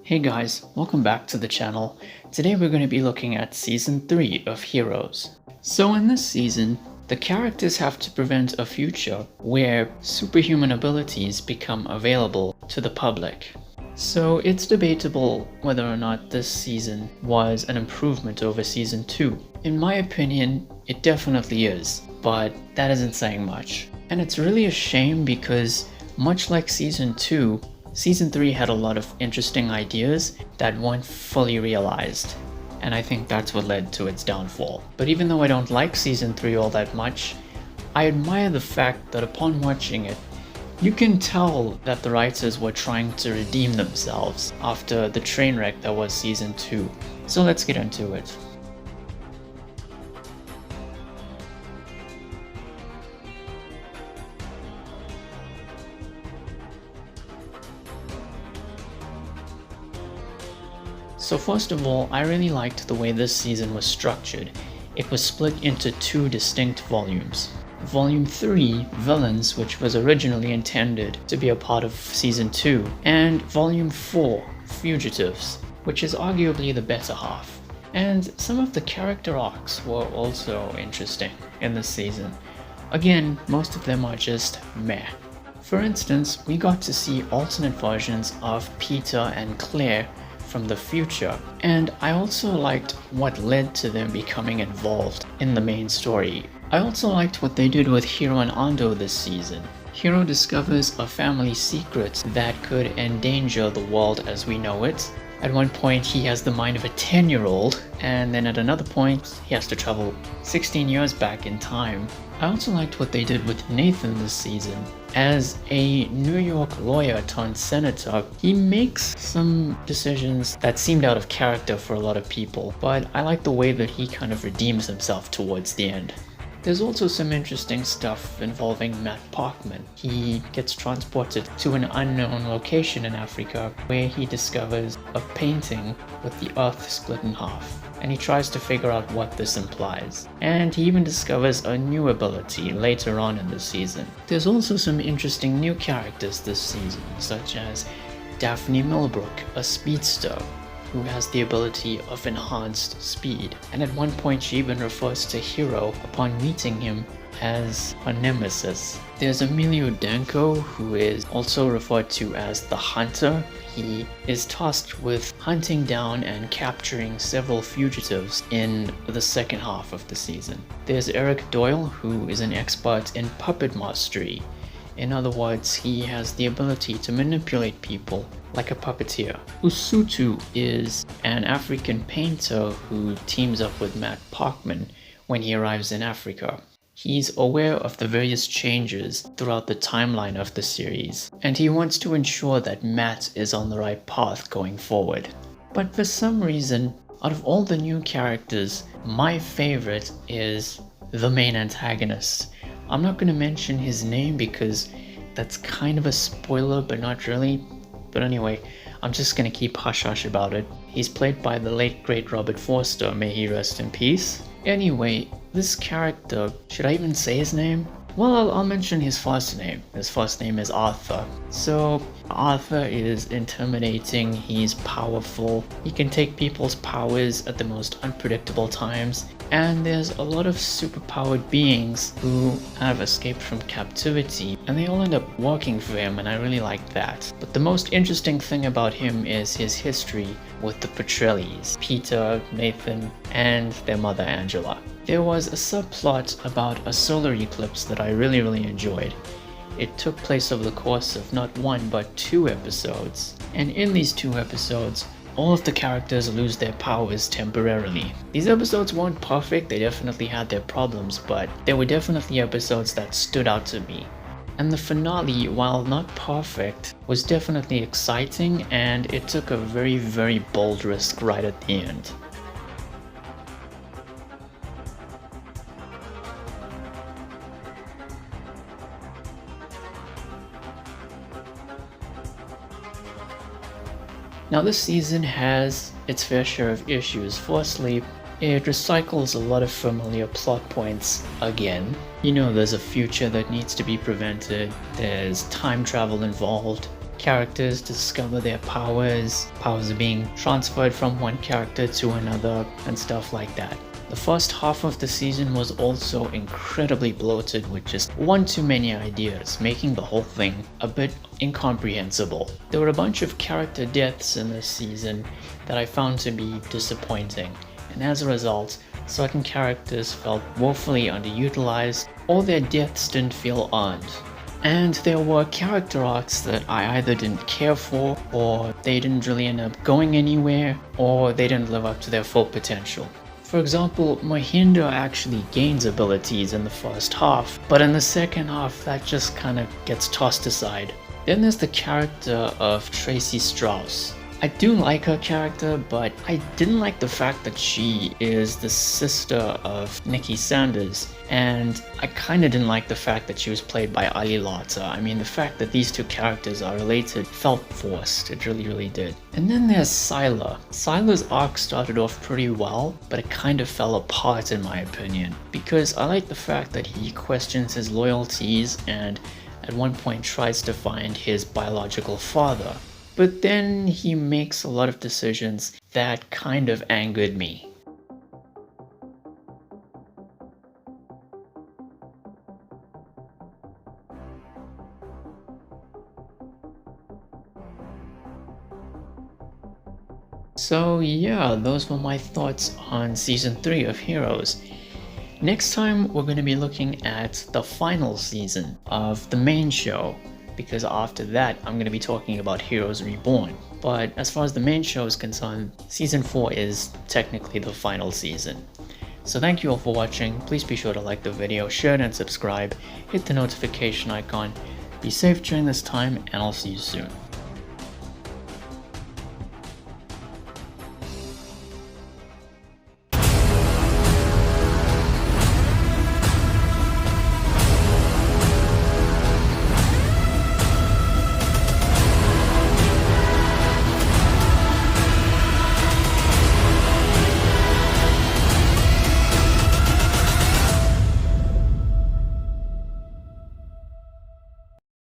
Hey guys, welcome back to the channel. Today we're going to be looking at Season 3 of Heroes. So in this season, the characters have to prevent a future where superhuman abilities become available to the public. So it's debatable whether or not this season was an improvement over Season 2. In my opinion, it definitely is, but that isn't saying much. And it's really a shame because, much like Season 2, Season 3 had a lot of interesting ideas that weren't fully realized, and I think that's what led to its downfall. But even though I don't like Season 3 all that much, I admire the fact that upon watching it, you can tell that the writers were trying to redeem themselves after the train wreck that was Season 2. So let's get into it. So first of all, I really liked the way this season was structured. It was split into two distinct volumes. Volume 3, Villains, which was originally intended to be a part of Season 2, and Volume 4, Fugitives, which is arguably the better half. And some of the character arcs were also interesting in this season. Again, most of them are just meh. For instance, we got to see alternate versions of Peter and Claire from the future, and I also liked what led to them becoming involved in the main story. I also liked what they did with Hiro and Ando this season. Hiro discovers a family secret that could endanger the world as we know it. At one point he has the mind of a 10-year-old, and then at another point he has to travel 16 years back in time. I also liked what they did with Nathan this season. As a New York lawyer turned senator, he makes some decisions that seemed out of character for a lot of people, but I like the way that he kind of redeems himself towards the end. There's also some interesting stuff involving Matt Parkman. He gets transported to an unknown location in Africa where he discovers a painting with the earth split in half, and he tries to figure out what this implies. And he even discovers a new ability later on in the season. There's also some interesting new characters this season, such as Daphne Millbrook, a speedster who has the ability of enhanced speed, and at one point she even refers to Hiro upon meeting him as her nemesis. There's Emilio Danko, who is also referred to as the Hunter. He is tasked with hunting down and capturing several fugitives in the second half of the season. There's Eric Doyle, who is an expert in puppet mastery. In other words, he has the ability to manipulate people like a puppeteer. Usutu is an African painter who teams up with Matt Parkman when he arrives in Africa. He's aware of the various changes throughout the timeline of the series, and he wants to ensure that Matt is on the right path going forward. But for some reason, out of all the new characters, my favorite is the main antagonist. I'm not going to mention his name because that's kind of a spoiler, but not really. But anyway, I'm just going to keep hush-hush about it. He's played by the late great Robert Forster, may he rest in peace. Anyway, this character, should I even say his name? Well, I'll mention his first name. His first name is Arthur. So, Arthur is intimidating, he's powerful, he can take people's powers at the most unpredictable times, and there's a lot of superpowered beings who have escaped from captivity, and they all end up working for him, and I really like that. But the most interesting thing about him is his history with the Petrellis, Peter, Nathan, and their mother Angela. There was a subplot about a solar eclipse that I really enjoyed. It took place over the course of not one but 2 episodes, and in these 2 episodes, all of the characters lose their powers temporarily. These episodes weren't perfect, they definitely had their problems, but there were definitely episodes that stood out to me. And the finale, while not perfect, was definitely exciting, and it took a very bold risk right at the end. Now this season has its fair share of issues. Firstly, it recycles a lot of familiar plot points again. You know, there's a future that needs to be prevented, there's time travel involved, Characters discover their powers are being transferred from one character to another, and stuff like that. The first half of the season was also incredibly bloated with just one too many ideas, making the whole thing a bit incomprehensible. There were a bunch of character deaths in this season that I found to be disappointing, and as a result, certain characters felt woefully underutilized, or their deaths didn't feel earned. And there were character arcs that I either didn't care for, or they didn't really end up going anywhere, or they didn't live up to their full potential. For example, Mahinder actually gains abilities in the first half, but in the second half that just kinda gets tossed aside. Then there's the character of Tracy Strauss. I do like her character, but I didn't like the fact that she is the sister of Nikki Sanders, and I kinda didn't like the fact that she was played by Ali Lata. I mean, the fact that these two characters are related felt forced, it really did. And then there's Sylar. Sylar's arc started off pretty well, but it kind of fell apart in my opinion, because I like the fact that he questions his loyalties and at one point tries to find his biological father. But then he makes a lot of decisions that kind of angered me. So yeah, those were my thoughts on Season 3 of Heroes. Next time we're going to be looking at the final season of the main show, because after that I'm going to be talking about Heroes Reborn. But as far as the main show is concerned, Season 4 is technically the final season. So thank you all for watching. Please be sure to like the video, share it and subscribe, hit the notification icon. Be safe during this time, and I'll see you soon.